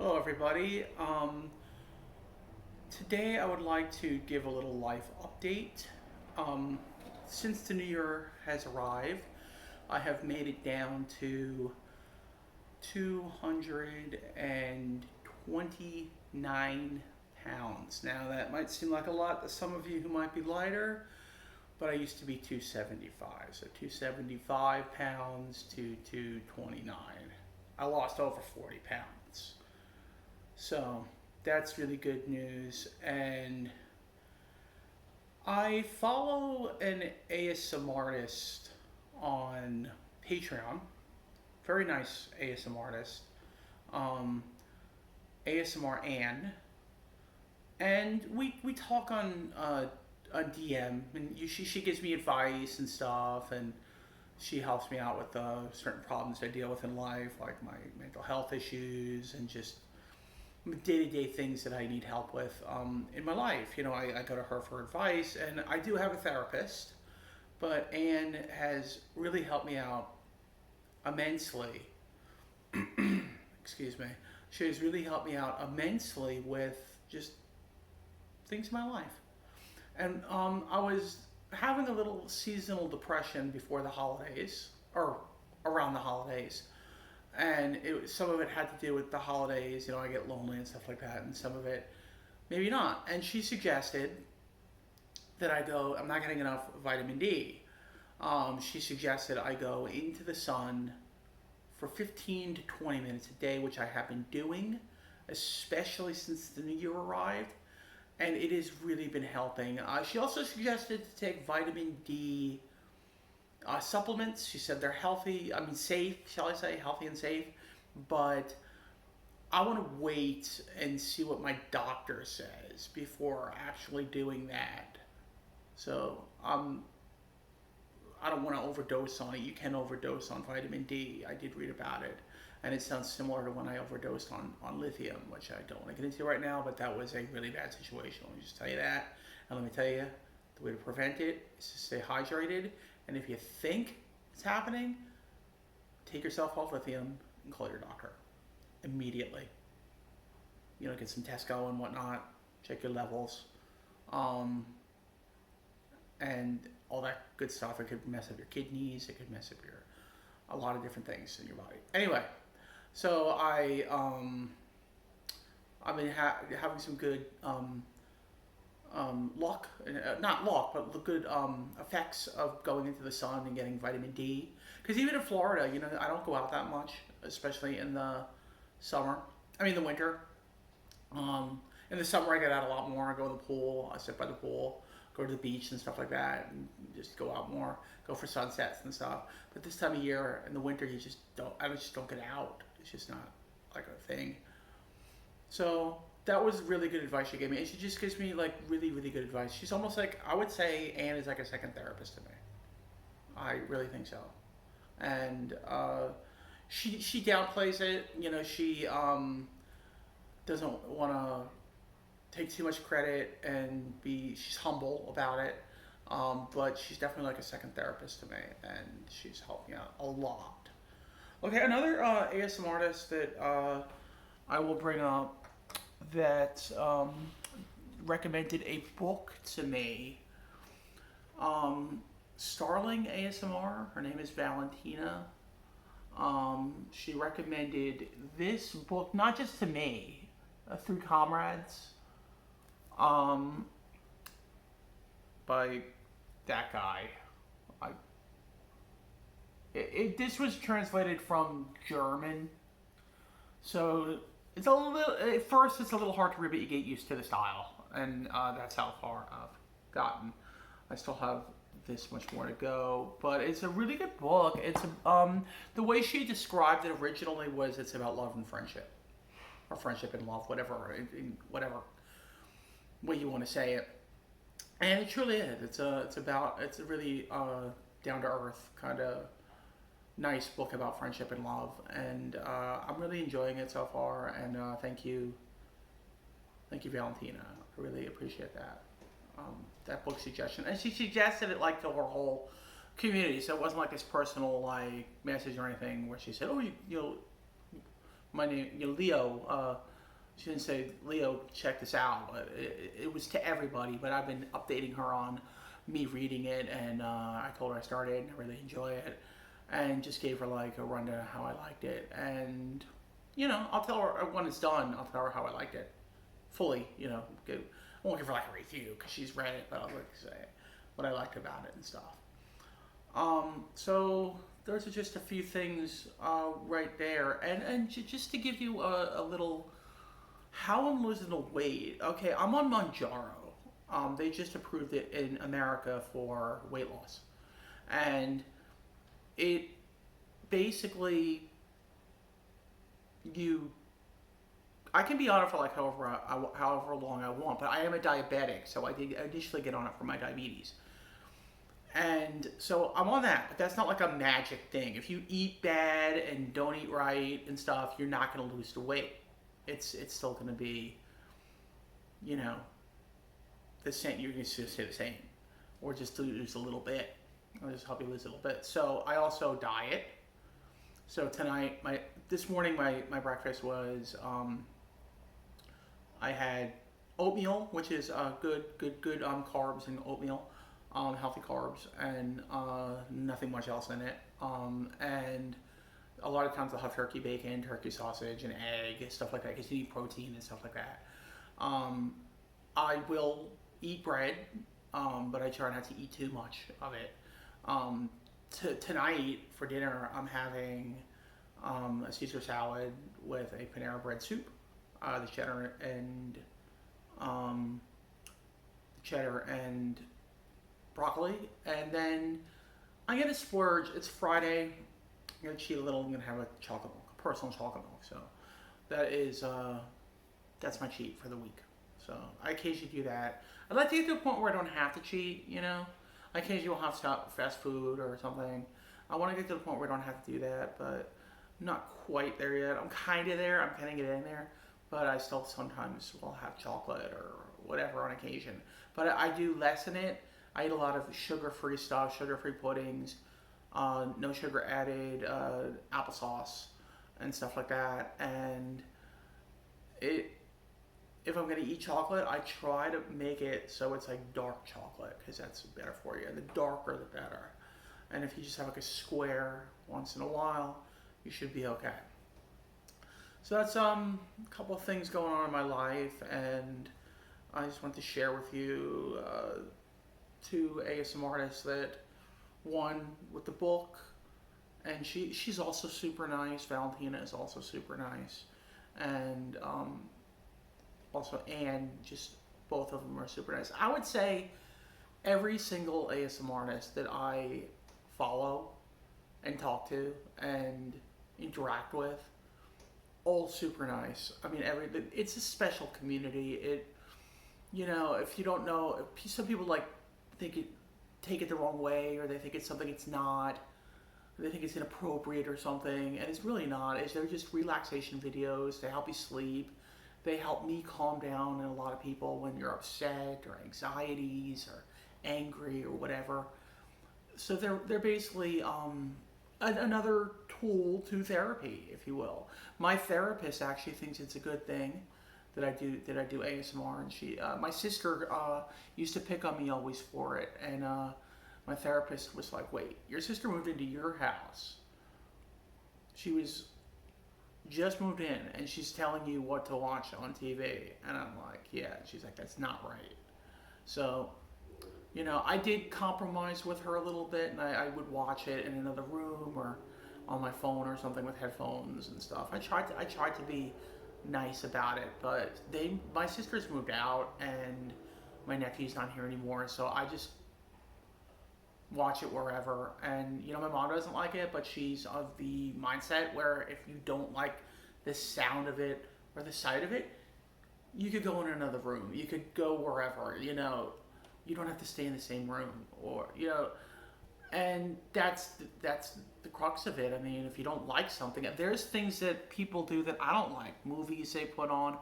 Hello, everybody. Today I would like to give a little life update. Um, since the new year has arrived, I have made it down to 229 pounds. Now, that might seem like a lot to some of you who might be lighter, but I used to be 275. So, 275 pounds to 229. I lost over 40 pounds. So that's really good news. And I follow an ASMR artist on Patreon. Very nice ASMR artist. Um, ASMR Ann. And we talk on DM, and she gives me advice and stuff, and she helps me out with certain problems I deal with in life, like my mental health issues and just day-to-day things that I need help with in my life. I go to her for advice, and I do have a therapist, but Anne has really helped me out immensely. Excuse me. She has really helped me out immensely with just things in my life. And I was having a little seasonal depression before the holidays, or around the holidays, and some of it had to do with the holidays. I get lonely and stuff like that, and some of it maybe not. And she suggested that I'm not getting enough vitamin D. She suggested I go into the sun for 15 to 20 minutes a day, which I have been doing, especially since the new year arrived, and it has really been helping. She also suggested to take vitamin D supplements. She said they're healthy, I mean safe, shall I say, healthy and safe, but I want to wait and see what my doctor says before actually doing that. So I don't want to overdose on it. You can overdose on vitamin D. I did read about it, and it sounds similar to when I overdosed on lithium, which I don't want to get into right now, but that was a really bad situation. Let me just tell you that. And let me tell you, the way to prevent it is to stay hydrated. And if you think it's happening, take yourself off lithium and call your doctor immediately. Get some tests going and whatnot, check your levels, and all that good stuff. It could mess up your kidneys. It could mess up a lot of different things in your body. Anyway, so I've been having some good luck, not luck, but the good effects of going into the sun and getting vitamin D. Because even in Florida, I don't go out that much, especially in the summer. I mean, the winter. In the summer, I get out a lot more. I go to the pool. I sit by the pool, go to the beach and stuff like that, and just go out more, go for sunsets and stuff. But this time of year, in the winter, you just don't. I just don't get out. It's just not like a thing. So that was really good advice she gave me, and she just gives me like really, really good advice. She's almost like, I would say Anne is like a second therapist to me. I really think so, and she downplays it. She doesn't want to take too much credit and she's humble about it. But she's definitely like a second therapist to me, and she's helped me out a lot. Okay, another ASM artist that I will bring up that recommended a book to me. Starling ASMR. Her name is Valentina. She recommended this book, not just to me, through comrades, um, by that guy. I, this was translated from German, so it's a little. At first, it's a little hard to read, but you get used to the style, and that's how far I've gotten. I still have this much more to go, but it's a really good book. The way she described it originally was it's about love and friendship, or friendship and love, whatever way you want to say it. And it truly is. It's a really down to earth kind of nice book about friendship and love, and I'm really enjoying it so far. And thank you, Valentina. I really appreciate that. That book suggestion, and she suggested it like to her whole community, so it wasn't like this personal like message or anything where she said, "Oh, my name, Leo. she didn't say, Leo, check this out. But it was to everybody, but I've been updating her on me reading it, and I told her I started and I really enjoy it, and just gave her like a rundown of how I liked it. And, I'll tell her when it's done, I'll tell her how I liked it fully, I won't give her like a review because she's read it, but I'll like say what I liked about it and stuff. So those are just a few things right there, and just to give you a little how I'm losing the weight. Okay, I'm on Mounjaro. They just approved it in America for weight loss, and it basically you. I can be on it for like however long I want, but I am a diabetic, so I did initially get on it for my diabetes. And so I'm on that, but that's not like a magic thing. If you eat bad and don't eat right and stuff, you're not going to lose the weight. It's still going to be, you know, the same. You're going to stay the same, or just lose a little bit. I'll just help you lose a little bit. So I also diet. So tonight, this morning, my breakfast was I had oatmeal, which is good carbs and oatmeal. Healthy carbs, and nothing much else in it. And a lot of times I'll have turkey bacon, turkey sausage, and egg, stuff like that, because you need protein and stuff like that. I will eat bread, but I try not to eat too much of it. Tonight for dinner, I'm having a Caesar salad with a Panera Bread soup, the cheddar and broccoli, and then I'm gonna splurge. It's Friday. I'm gonna cheat a little. I'm gonna have a chocolate milk, a personal chocolate milk. So that is that's my cheat for the week. So I occasionally do that. I'd like to get to a point where I don't have to cheat. I occasionally will have fast food or something. I want to get to the point where I don't have to do that, but I'm not quite there yet. I'm kind of there. I'm kind of getting there, but I still sometimes will have chocolate or whatever on occasion. But I do lessen it. I eat a lot of sugar-free stuff, sugar-free puddings, no sugar added, applesauce, and stuff like that. And if I'm going to eat chocolate, I try to make it so it's like dark chocolate, because that's better for you. The darker, the better. And if you just have like a square once in a while, you should be okay. So that's a couple of things going on in my life, and I just want to share with you two ASM artists. That one with the book, and she's also super nice. Valentina is also super nice, and also Anne. Just both of them are super nice. I would say every single ASM artist that I follow and talk to and interact with, all super nice. I mean, it's a special community. If you don't know, some people take it the wrong way, or they think it's something it's not. They think it's inappropriate or something, and it's really not. They're just relaxation videos. They help you sleep. They help me calm down, and a lot of people when you're upset or anxieties or angry or whatever. So they're basically another tool to therapy, if you will. My therapist actually thinks it's a good thing that I do ASMR, and my sister used to pick on me always for it, and my therapist was like, "Wait, your sister moved into your house. She was just moved in, and she's telling you what to watch on TV," and I'm like, "Yeah." She's like, "That's not right." So, I did compromise with her a little bit, and I would watch it in another room or on my phone or something with headphones and stuff. I tried to be nice about it, but my sister's moved out and my nephew's not here anymore, so I just watch it wherever. And my mom doesn't like it, but she's of the mindset where if you don't like the sound of it or the sight of it, you could go in another room, you could go wherever. You don't have to stay in the same room, or and that's the crux of it. I mean, if you don't like something, there's things that people do that I don't like. Movies they put on.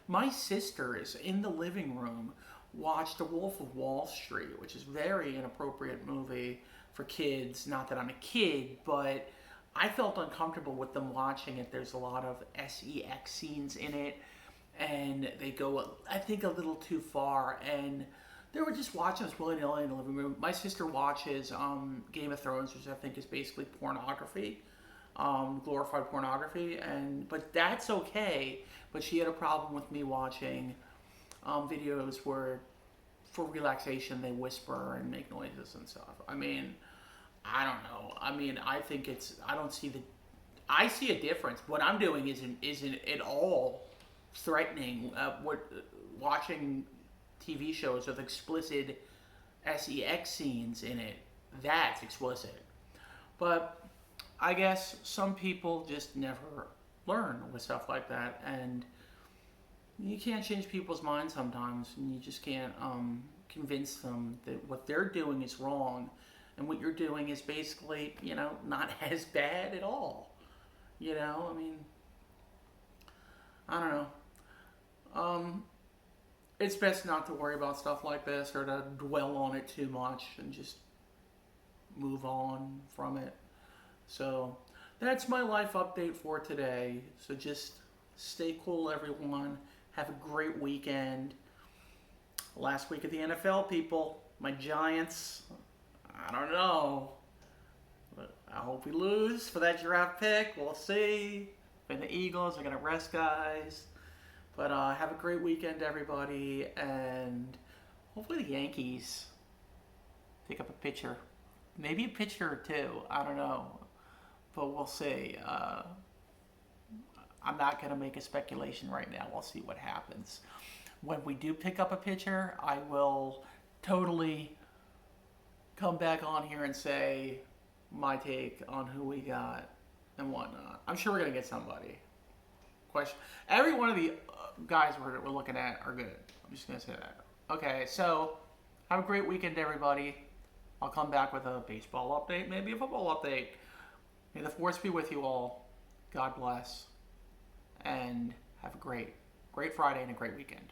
My sisters in the living room watched The Wolf of Wall Street, which is a very inappropriate movie for kids. Not that I'm a kid, but I felt uncomfortable with them watching it. There's a lot of sex scenes in it, and they go, I think, a little too far. And they were just watching us willy nilly in the living room. My sister watches Game of Thrones, which I think is basically pornography, glorified pornography, and but that's okay. But she had a problem with me watching videos where, for relaxation, they whisper and make noises and stuff. I mean, I don't know. I mean, I think it's. I don't see the. I see a difference. What I'm doing isn't at all threatening. What watching TV shows with explicit sex scenes in it, that's explicit. But I guess some people just never learn with stuff like that, and you can't change people's minds sometimes, and you just can't convince them that what they're doing is wrong, and what you're doing is basically, not as bad at all. I mean, I don't know. It's best not to worry about stuff like this or to dwell on it too much and just move on from it. So that's my life update for today. So just stay cool, everyone. Have a great weekend. Last week of the NFL, people. My Giants, I don't know. But I hope we lose for that draft pick. We'll see. And the Eagles are going to rest guys. But have a great weekend, everybody. And hopefully the Yankees pick up a pitcher. Maybe a pitcher or two. I don't know. But we'll see. I'm not going to make a speculation right now. We'll see what happens. When we do pick up a pitcher, I will totally come back on here and say my take on who we got and whatnot. I'm sure we're going to get somebody. Every one of the guys we're looking at are good. I'm just going to say that. Okay, so have a great weekend, everybody. I'll come back with a baseball update, maybe a football update. May the force be with you all. God bless. And have a great Friday and a great weekend.